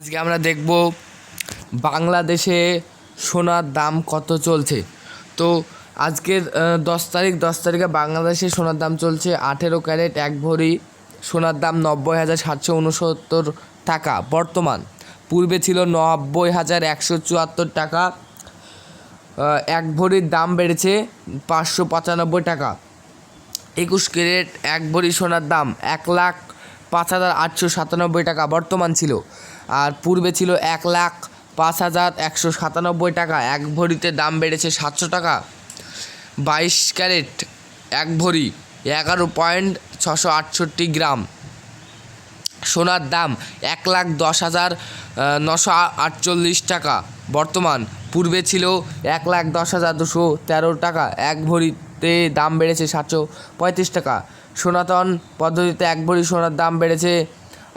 আজকে আমরা দেখব বাংলাদেশে সোনার দাম কত চলছে। তো আজকের 10 তারিখে বাংলাদেশে সোনার দাম চলছে 18 ক্যারেট 1 ভরি সোনার দাম 90,769 টাকা বর্তমান। পূর্বে ছিল 90,174 টাকা। 1 ভরির দাম বেড়েছে 595 টাকা। 21 ক্যারেট 1 ভরি সোনার দাম 1,05,897 টাকা বর্তমান ছিল, আর পূর্বে ছিল 1,05,197 টাকা। 1 ভরিতে দাম বেড়েছে 700 টাকা। 22 ক্যারেট 1 ভরি 11.668 গ্রাম সোনার দাম 1,10,948 টাকা বর্তমান। পূর্বে ছিল 1,10,213 টাকা। 1 ভরিতে দাম বেড়েছে 735 টাকা। সনাতন পদ্ধতিতে 1 ভরি সোনার দাম বেড়েছে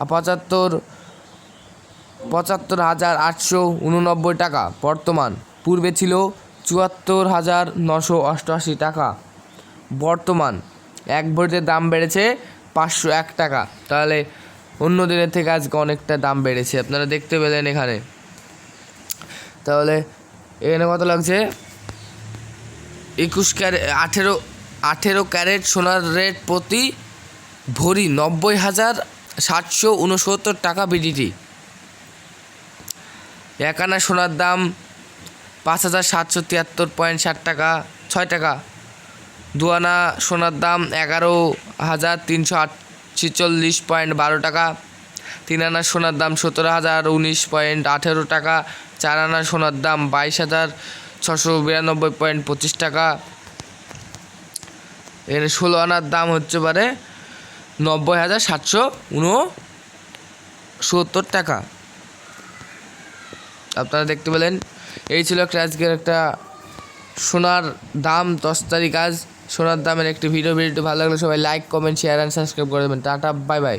75,889 টাকা বর্তমান। পূর্বে ছিল 74,988 টাকা বর্তমান। 1 ভরিতে দাম বেড়েছে 501 টাকা। তাহলে অন্য দিনের থেকে আজকে অনেকটা দাম বেড়েছে, আপনারা দেখতে পেলেন এখানে। তাহলে এখানে কত লাগছে? 18 ক্যারেট সোনার রেট প্রতি ভরি 90,769 টাকা বিডিটি। 1 আনা সোনার দাম 5,773.60 টাকা 6 টাকা। 2 আনা সোনার দাম 11,346.12 টাকা। 3 আনা সোনার দাম 17,019.18 টাকা। 4 আনা সোনার দাম 22,692.25 টাকা। এর 16 আনার দাম হচ্ছে পারে 90,769 টাকা। আপনারা দেখতে পেলেন। এই ছিল একটা আজকের একটা সোনার দাম 10 তারিখ আজ সোনার দামের একটি ভিডিওটি ভালো লাগলে সবাই like, comment, share and subscribe করে দেবেন। Tata, bye bye.